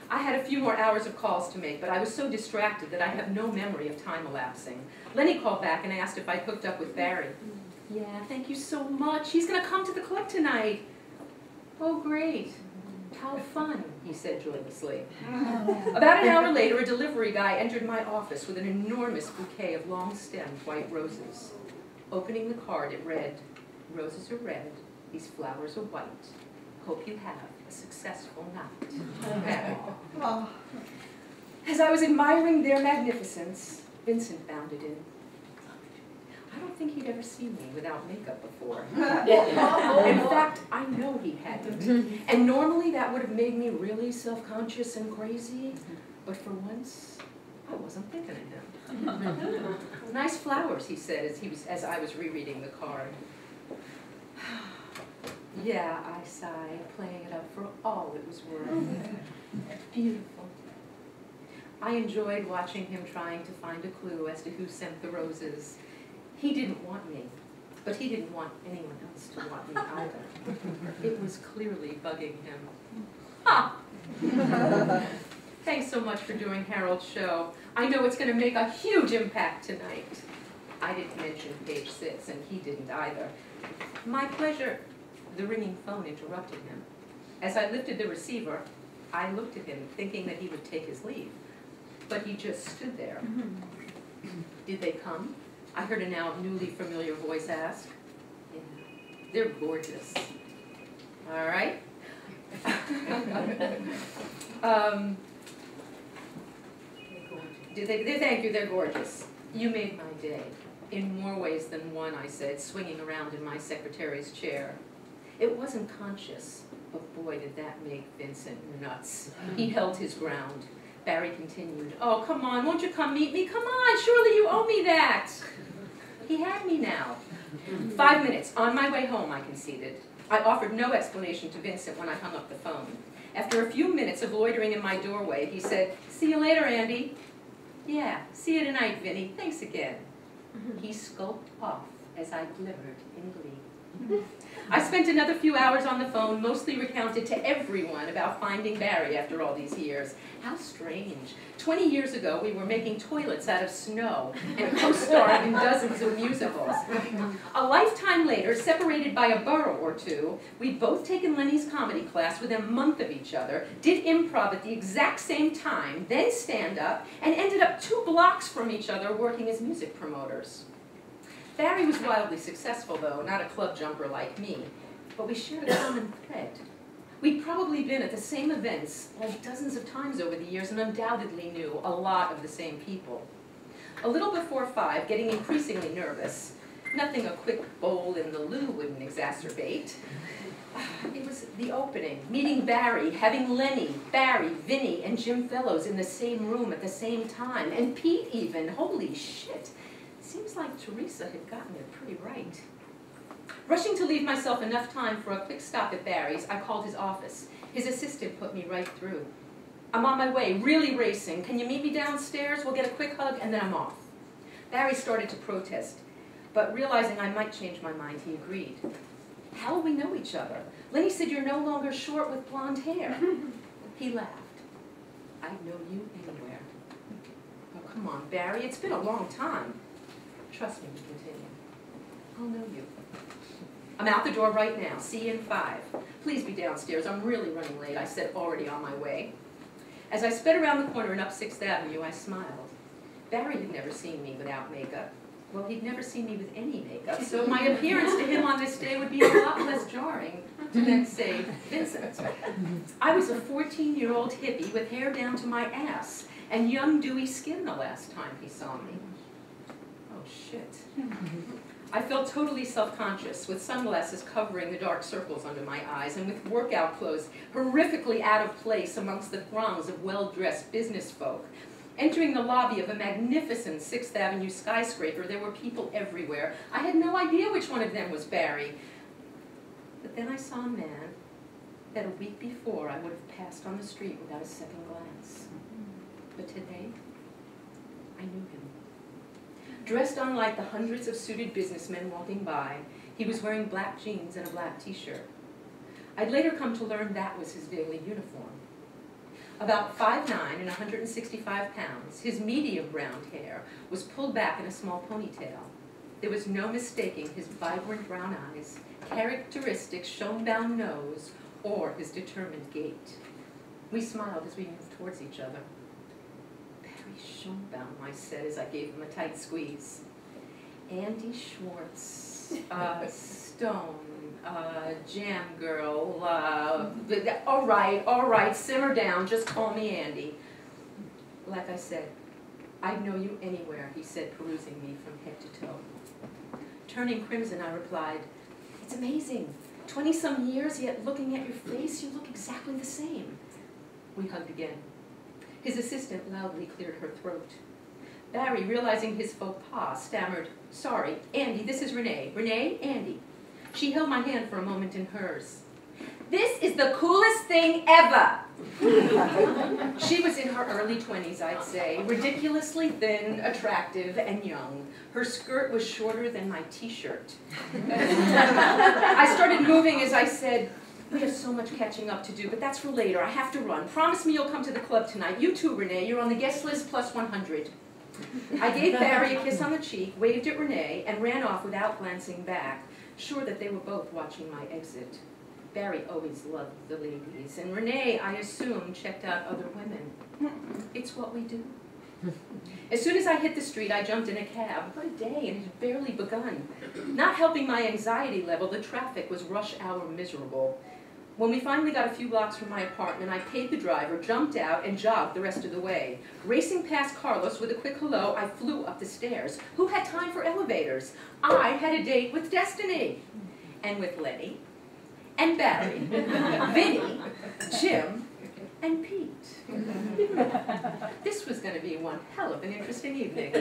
I had a few more hours of calls to make, but I was so distracted that I have no memory of time elapsing. Lenny called back and asked if I'd hooked up with Barry. Yeah, thank you so much. He's going to come to the club tonight. Oh, great. How fun, he said joyously. About an hour later, a delivery guy entered my office with an enormous bouquet of long-stemmed white roses. Opening the card, it read, "Roses are red, these flowers are white. Hope you have a successful night." As I was admiring their magnificence, Vincent bounded in. I don't think he'd ever seen me without makeup before. In fact, I know he hadn't. And normally that would have made me really self-conscious and crazy, but for once, I wasn't thinking of him. "Nice flowers," he said as I was rereading the card. Yeah, I sighed, playing it up for all it was worth. Beautiful. I enjoyed watching him trying to find a clue as to who sent the roses. He didn't want me, but he didn't want anyone else to want me either. It was clearly bugging him. Ha! Thanks so much for doing Harold's show. I know it's going to make a huge impact tonight. I didn't mention page 6, and he didn't either. My pleasure. The ringing phone interrupted him. As I lifted the receiver, I looked at him, thinking that he would take his leave. But he just stood there. Did they come? I heard a now newly familiar voice ask. Yeah, they're gorgeous. All right. Thank you, they're gorgeous. You made my day. In more ways than one, I said, swinging around in my secretary's chair. It wasn't conscious, but boy, did that make Vincent nuts. He held his ground. Barry continued, "Oh, come on, won't you come meet me? Come on, surely you owe me that." He had me now. 5 minutes, on my way home, I conceded. I offered no explanation to Vincent when I hung up the phone. After a few minutes of loitering in my doorway, he said, "See you later, Andy." "Yeah, see you tonight, Vinny. Thanks again." He skulked off as I glimmered in glee. I spent another few hours on the phone, mostly recounted to everyone about finding Barry after all these years. How strange. 20 years ago, we were making toilets out of snow and co-starring in dozens of musicals. A lifetime later, separated by a borough or two, we'd both taken Lenny's comedy class within a month of each other, did improv at the exact same time, then stand-up, and ended up 2 blocks from each other working as music promoters. Barry was wildly successful, though, not a club jumper like me, but we shared a common thread. We'd probably been at the same events like dozens of times over the years and undoubtedly knew a lot of the same people. A little before 5, getting increasingly nervous, nothing a quick bowl in the loo wouldn't exacerbate. It was the opening, meeting Barry, having Lenny, Barry, Vinny, and Jim Fellows in the same room at the same time, and Pete even. Holy shit. Seems like Teresa had gotten it pretty right. Rushing to leave myself enough time for a quick stop at Barry's, I called his office. His assistant put me right through. "I'm on my way, really racing. Can you meet me downstairs? We'll get a quick hug, and then I'm off." Barry started to protest, but realizing I might change my mind, he agreed. "How will we know each other? Lenny said you're no longer short with blonde hair." He laughed. "I'd know you anywhere." "Oh, come on, Barry, it's been a long time." "Trust me," he continued. "I'll know you. I'm out the door right now. See you in 5. Please be downstairs. I'm really running late," I said, already on my way. As I sped around the corner and up 6th Avenue, I smiled. Barry had never seen me without makeup. Well, he'd never seen me with any makeup, so my appearance to him on this day would be a lot less jarring than, say, Vincent. I was a 14-year-old hippie with hair down to my ass and young, dewy skin the last time he saw me. Oh, shit. I felt totally self-conscious, with sunglasses covering the dark circles under my eyes, and with workout clothes horrifically out of place amongst the throngs of well-dressed business folk. Entering the lobby of a magnificent 6th Avenue skyscraper, there were people everywhere. I had no idea which one of them was Barry. But then I saw a man that a week before I would have passed on the street without a second glance. But today, I knew him. Dressed unlike the hundreds of suited businessmen walking by, he was wearing black jeans and a black t-shirt. I'd later come to learn that was his daily uniform. About 5'9" and 165 pounds, his medium brown hair was pulled back in a small ponytail. There was no mistaking his vibrant brown eyes, characteristic Schoenbaum nose, or his determined gait. We smiled as we moved towards each other. Barry Schoenbaum, I said as I gave him a tight squeeze. Andy Schwartz, Stone, Jam Girl, all right, simmer down, just call me Andy. Like I said, I'd know you anywhere, he said, perusing me from head to toe. Turning crimson, I replied, it's amazing. 20-some years, yet looking at your face, you look exactly the same. We hugged again. His assistant loudly cleared her throat. Barry, realizing his faux pas, stammered, sorry, Andy, this is Renee. Renee, Andy. She held my hand for a moment in hers. This is the coolest thing ever! She was in her early 20s, I'd say, ridiculously thin, attractive, and young. Her skirt was shorter than my t-shirt. I started moving as I said, we have so much catching up to do, but that's for later. I have to run. Promise me you'll come to the club tonight. You too, Renee. You're on the guest list plus 100. I gave Barry a kiss on the cheek, waved at Renee, and ran off without glancing back, sure that they were both watching my exit. Barry always loved the ladies, and Renee, I assume, checked out other women. It's what we do. As soon as I hit the street, I jumped in a cab. What a day, and it had barely begun. Not helping my anxiety level, the traffic was rush hour miserable. When we finally got a few blocks from my apartment, I paid the driver, jumped out, and jogged the rest of the way. Racing past Carlos with a quick hello, I flew up the stairs. Who had time for elevators? I had a date with Destiny. And with Lenny, and Barry, Vinny, Jim, and Pete. This was going to be one hell of an interesting evening.